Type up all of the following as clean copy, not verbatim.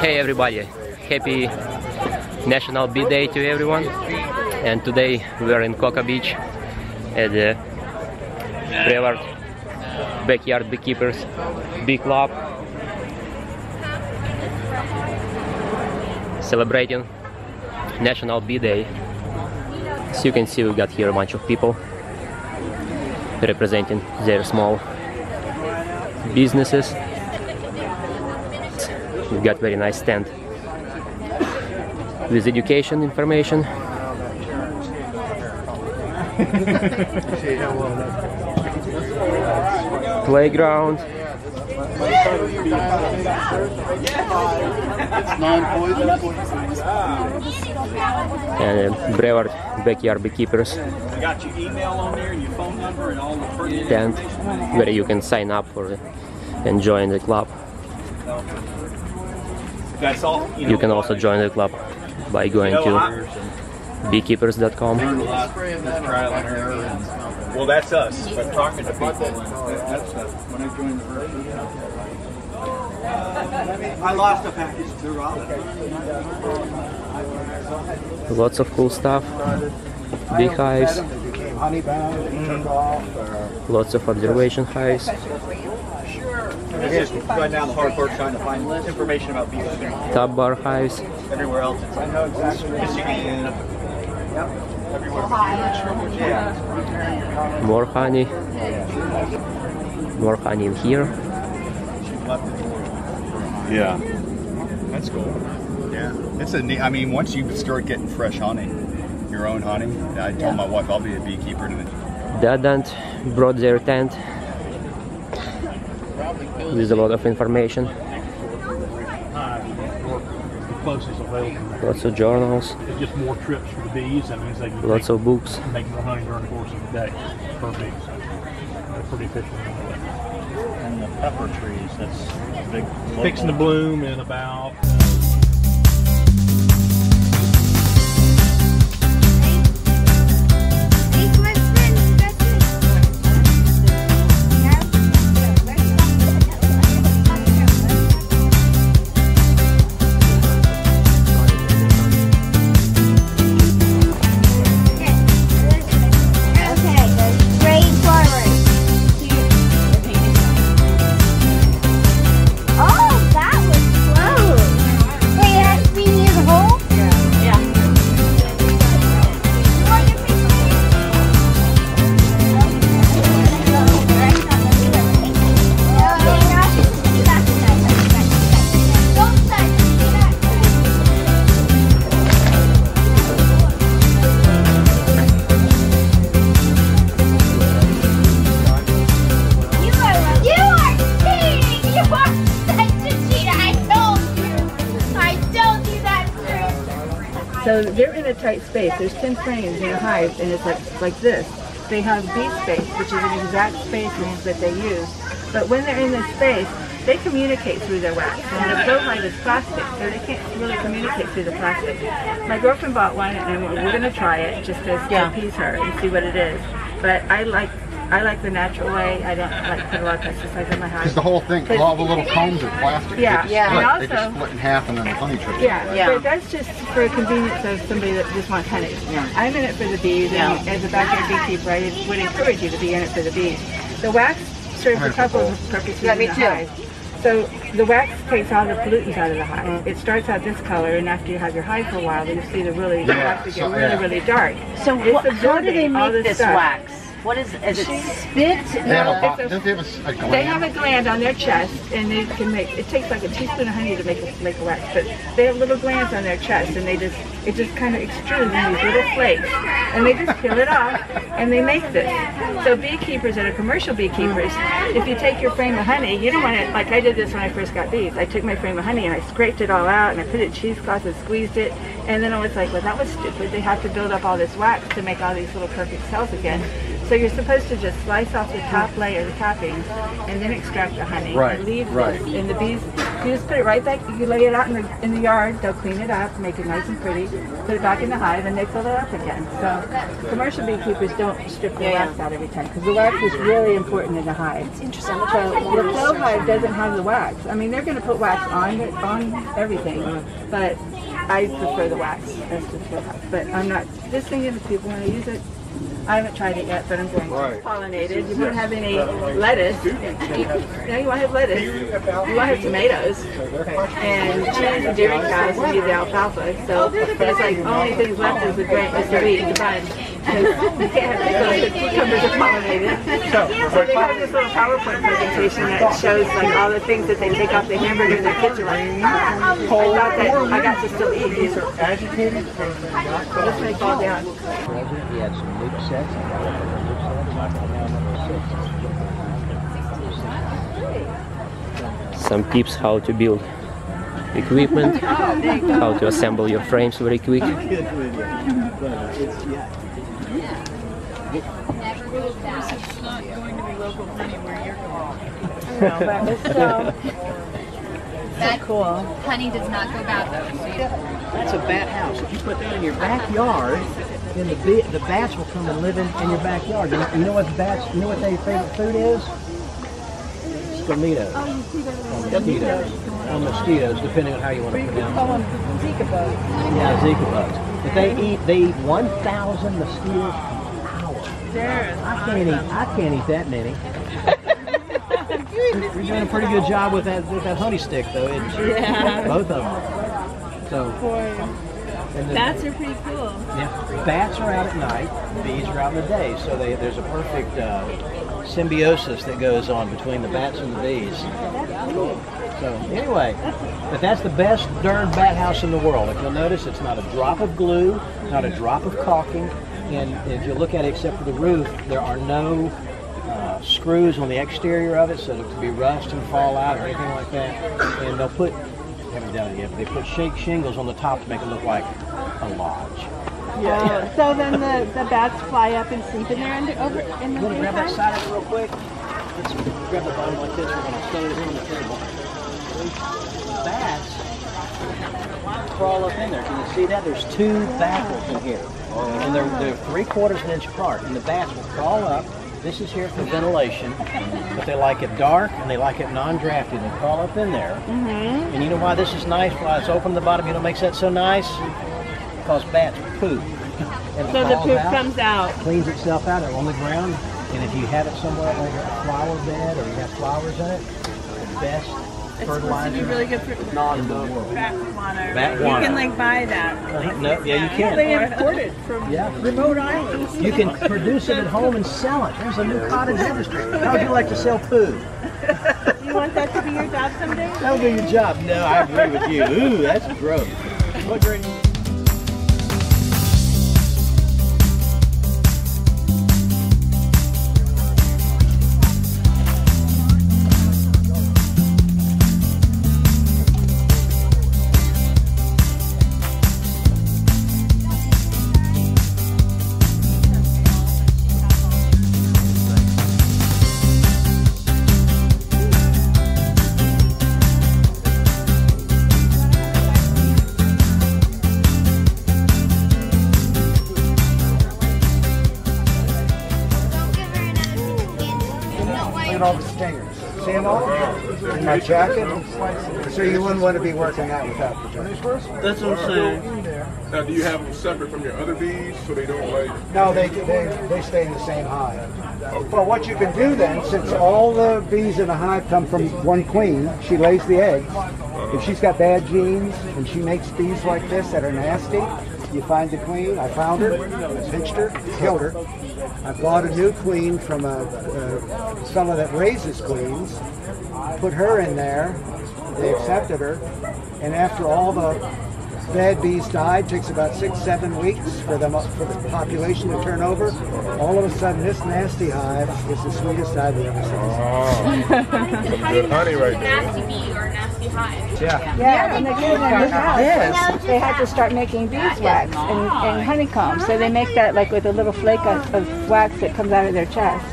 Hey everybody, happy National Bee Day to everyone. And today we are in Cocoa Beach at the Brevard Backyard Beekeepers Bee Club, celebrating National Bee Day. As you can see, we got here a bunch of people representing their small businesses. We've got very nice stand with education information. Playground. And Brevard Backyard Beekeepers tent where you can sign up for and join the club. You can also join the club by going to beekeepers.com. Well, that's us, but talking to people, that's when I joined the group. I lost a package too, Rob. Lots of cool stuff. Beehives. Lots of observation hives. It's just right now the hard work trying to find information about bees. Top bar hives. Everywhere else, it's I know exactly. More honey. More honey in here. Yeah, that's cool. Yeah, it's a neat. I mean, once you start getting fresh honey, your own honey. I told my wife I'll be a beekeeper. The adult brought their tent with a lot of information. Lots of journals. It's just more trips for the bees. That means they can lots of books. Make more honey during the course of the day per bee. So they're pretty efficient. And the pepper trees, that's big. Fixing to bloom in about. So they're in a tight space. There's 10 frames in a hive, and it's like this. They have bee space, which is an exact space that they use. But when they're in this space, they communicate through their wax. And the blowhive is plastic, so they can't really communicate through the plastic. My girlfriend bought one, and we're going to try it just to appease her and see what it is. But I like the natural way. I don't like to put a lot of pesticides in my house. Because the whole thing, all the little combs are plastic. Yeah, and also, they just split in half and then the honey trickles. Yeah, but that's just for convenience of somebody that just wants honey. Yeah. I'm in it for the bees, and as a backyard beekeeper, I would encourage you to be in it for the bees. The wax serves a couple of purposes in the hive. So the wax takes all the pollutants out of the hive. It starts out this color, and after you have your hive for a while, then you see the really wax get really dark. So how do they make this wax? What is it spit? They have a gland on their chest, and they can make, it takes like a teaspoon of honey to make a wax, but they have little glands on their chest, and it just kind of extrudes in these little flakes, and they just peel it off, and they make this. So beekeepers that are commercial beekeepers, if you take your frame of honey, you don't want it, like I did this when I first got bees. I took my frame of honey and I scraped it all out, and I put it in cheesecloth and squeezed it, and then I was like, well, that was stupid. They have to build up all this wax to make all these little perfect cells again. So you're supposed to just slice off the top layer, the toppings, and then extract the honey. Right, and leave right. this, and the bees You just put it right back. You lay it out in the yard. They'll clean it up, make it nice and pretty. Put it back in the hive, and they fill it up again. So commercial beekeepers don't strip the wax out every time because the wax is really important in the hive. It's interesting. So the flow hive doesn't have the wax. I mean, they're going to put wax on everything, but I prefer the wax as the flow hive. But I'm not. Just thinking if people want to use it. I haven't tried it yet, but I'm going to. It's pollinated. You won't have any lettuce. No, you won't have lettuce. You won't have tomatoes. And cheese and dairy cows need the alfalfa. So it's like only things left is the grain, is the wheat and the bun. You can't have pickles because cucumbers are pollinated. So they have this little PowerPoint presentation that shows like all the things that they take off the hamburger in their kitchen. I thought that I got to still eat these. These are agitated. Let's make all down. He had some loop sets. Some tips how to build equipment, how to assemble your frames very quick. That cool. Honey does not go bad though. That's a bat house. If you put that in your backyard, then the bats will come and live in your backyard. You know what the bats? You know what their favorite food is? Mosquitoes. Mosquitoes, depending on how you want to pronounce it. Call them Zika bugs. Yeah, Zika bugs. But they eat 1,000 mosquitoes per hour. I can't eat that many. You're doing a pretty good job with that honey stick, though. Yeah. Both of them. So. Bats are pretty cool. Yeah. Bats are out at night. Bees are out in the day. So there's a perfect symbiosis that goes on between the bats and the bees. So anyway, but that's the best darn bat house in the world. If you'll notice, it's not a drop of glue, not a drop of caulking, and if you look at it, except for the roof, there are no screws on the exterior of it, so it could be rust and fall out or anything like that. And they'll put, haven't done it yet, but they put shingles on the top to make it look like a lodge. Yeah. So then the bats fly up and sleep in there over in the You want to grab that side of it real quick? Let's grab the bottom like this. We're going to set it here on the table. Bats crawl up in there. Can you see that? There's 2 baffles in here. And they're 3/4 inch apart. And the bats will crawl up. This is here for ventilation. But they like it dark and they like it non-drafty. They crawl up in there. And you know why this is nice? Why it's open at the bottom? You know what makes that so nice? Because bats poop. And so the poop comes out. Cleans itself out on the ground. And if you have it somewhere over a flower bed or you have flowers in it, the best fertilizer. It's supposed to be really good for bat water. Bat water. You can like buy that. No, yeah, you can. They import it from remote islands. You can produce it at home and sell it. There's a new cottage industry. How would you like to sell food? You want that to be your job someday? That'll be your job. No, I agree with you. Ooh, that's gross. What drink? All the stingers. See them all? In my jacket? So you wouldn't want to be working that without the jacket. That's what I'm saying. Now, do you have them separate from your other bees so they don't like... No, they stay in the same hive. Well, what you can do then, since all the bees in the hive come from one queen, she lays the eggs. If she's got bad genes and she makes bees like this that are nasty, you find the queen. I found her, pinched her, killed her. I bought a new queen from someone that raises queens, put her in there, they accepted her, and after all the bad bees died. Takes about 6-7 weeks for the population to turn over. All of a sudden, this nasty hive is the sweetest hive we've ever seen. Some good honey right there. Nasty bee or nasty hive. Yeah, and they get in the house. They had to start making beeswax and honeycomb. So they make that like with a little flake of wax that comes out of their chest.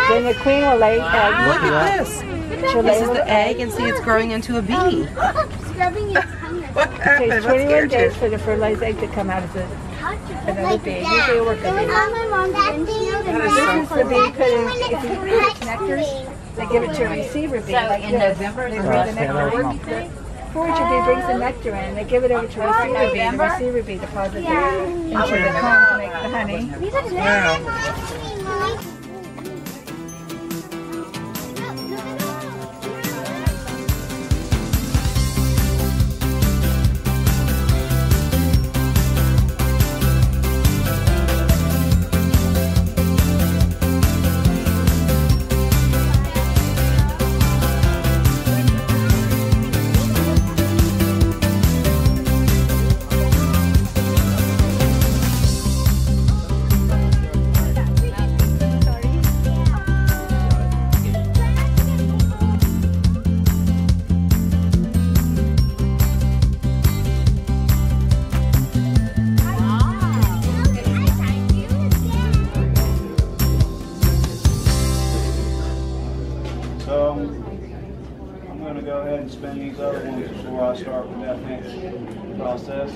Then the queen will lay eggs. Look at this. This is the egg, and see it's growing into a bee. What It happened? takes What 21 scared days you? for the fertilized egg to come out as another bee. Usually a worker bee. This is the bee putting, if you put its nectars, they give it to a receiver bee. Like in November, they bring the nectar. Forager bee brings the nectar in, they give it over to a receiver bee, and the receiver bee deposits it into the comb to make the honey. So I'm going to go ahead and spin these other ones before I start with that next process.